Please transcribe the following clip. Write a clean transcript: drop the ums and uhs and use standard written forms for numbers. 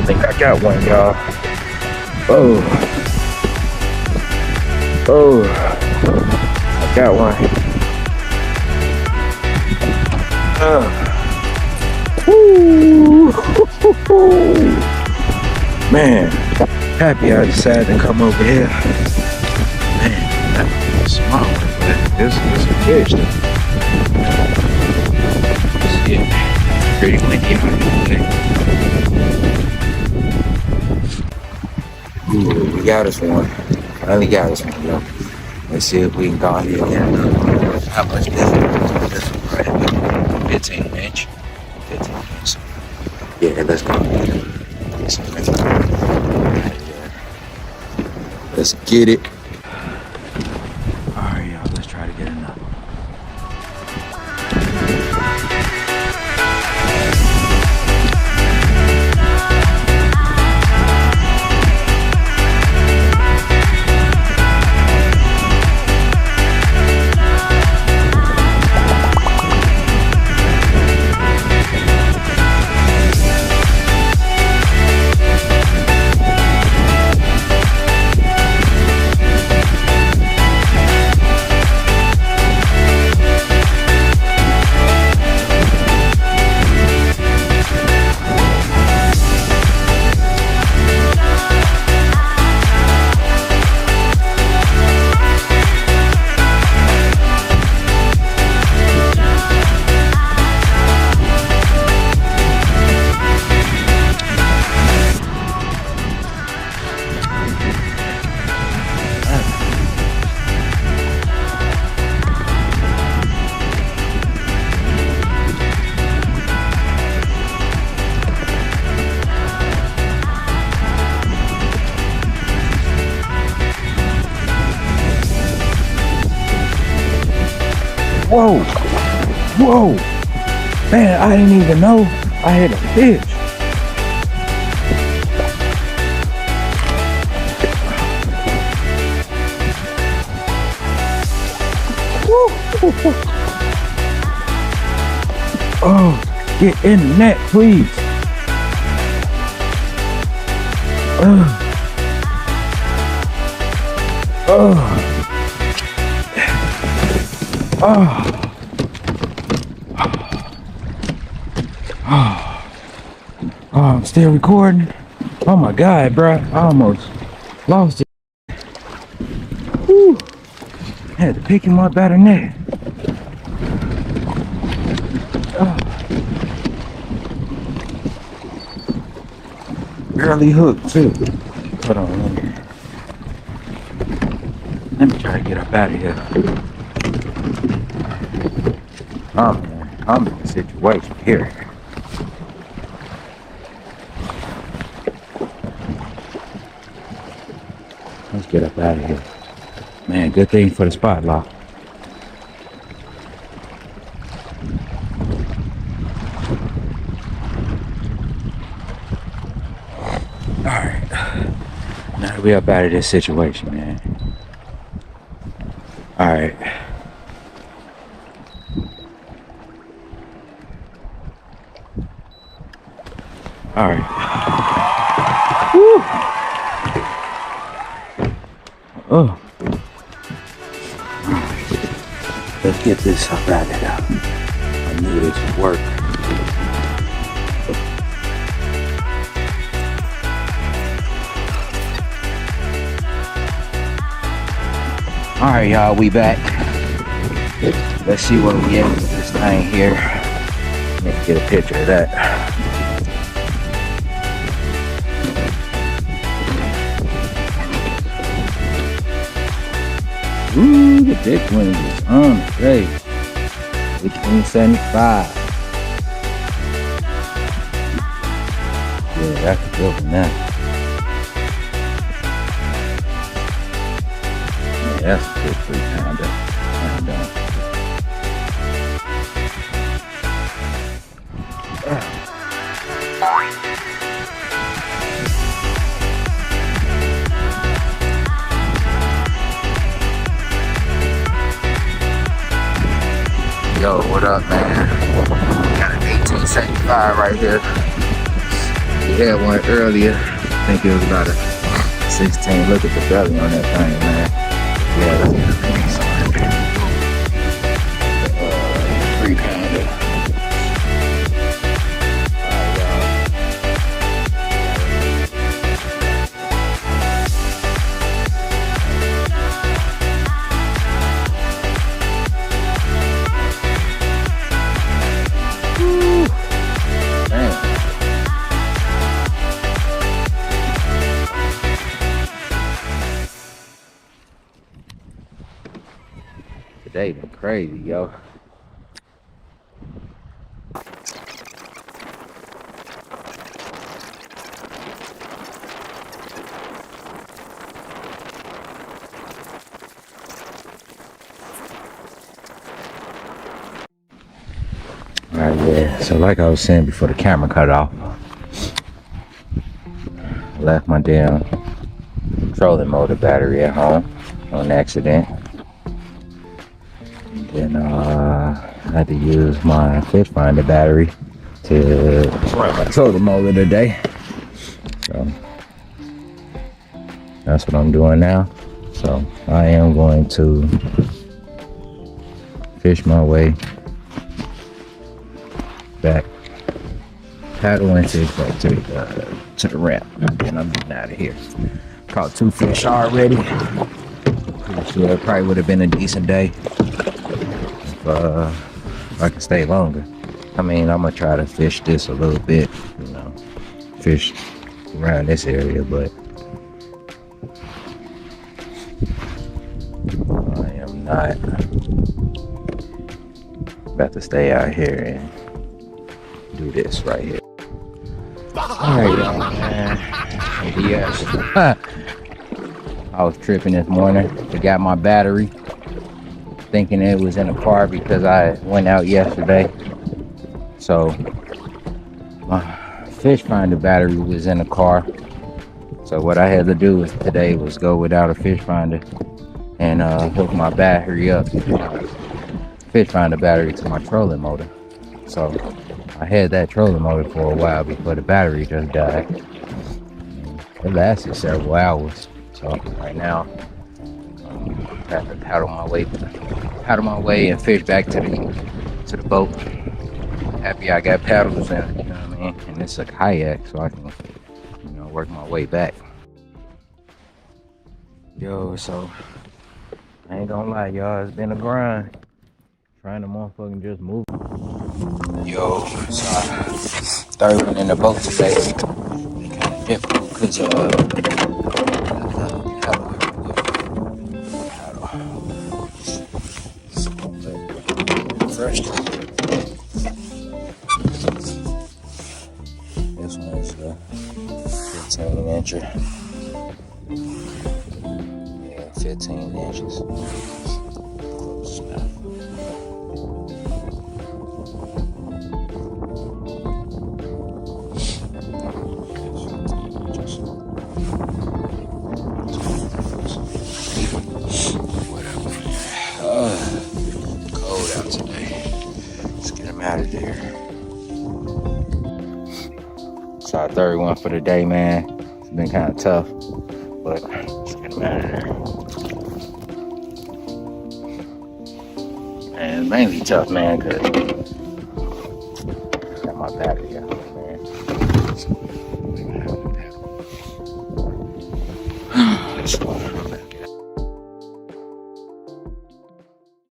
think I got one, y'all. Oh. Oh. I got one. Woo. Man, happy I decided to come over here. Man, that was a small one, but this is a fish. Yeah, pretty windy out here today. Ooh, we got us one. Finally got us one, y'all. Let's see if we can go ahead and how much this one right here. 15 inch. 15 inch. Yeah, let's go. Let's get it. Alright, y'all, let's try to get another one. Whoa, whoa, man, I didn't even know I had a fish. Woo. Oh, get in the net, please. Oh, I'm still recording. Oh my God, bro. I almost lost it. Whew. I had to pick him up out of net. Barely hooked too. Hold on. Let me try to get up out of here. Oh man, I'm in a situation here. Let's get up out of here. Man, good thing for the spot lock. Alright. Now that we up out of this situation, man. Alright. Alright. Woo! Oh. Alright. Let's get this up out of here. I knew this would work. Alright, y'all, we back. Let's see what we get with this thing here. Let's get a picture of that. Ooh, the big one is on the face. 1875. Yeah, that's a good one now. Yeah, that's a good 3-pounder. Yo, what up, man? Got an 1875 right here. had one earlier. I think it was about a 16. Look at the belly on that thing, man. Yeah, that's a 3-pounder. Today been crazy, yo. Alright, yeah. So like I was saying before the camera cut off, I left my damn trolling motor battery at home on accident. Then I had to use my fish finder battery to run my trolling motor today. So that's what I'm doing now. So I am going to fish my way back, paddle into back to the ramp, and I'm getting out of here. Caught 2 fish already. Pretty sure it probably would have been a decent day if I could stay longer. I mean, I'm gonna try to fish this a little bit, you know, fish around this area, but I am not about to stay out here and do this right here. Alright, y'all, man. Yes. I was tripping this morning. Forgot my battery, thinking it was in the car because I went out yesterday. So my fish finder battery was in the car. So what I had to do today was go without a fish finder and hook my battery up, fish finder battery, to my trolling motor. So I had that trolling motor for a while before the battery just died. It lasted several hours. So right now I have to paddle my way and fish back to the boat. Happy I got paddles in it, you know what I mean? And it's a kayak, so I can, you know, work my way back. Yo, so I ain't gonna lie, y'all, it's been a grind trying to motherfucking just move. Yo, so third one in the boat today. It's kind of difficult because first, this one is 15 incher. Yeah, 15 inches. Close enough. Cold out today. Let's get him out of there. It's our third one for the day, man. It's been kind of tough, but let's get him out of there. And it's mainly tough, man, because I got my battery out, man. So, I'm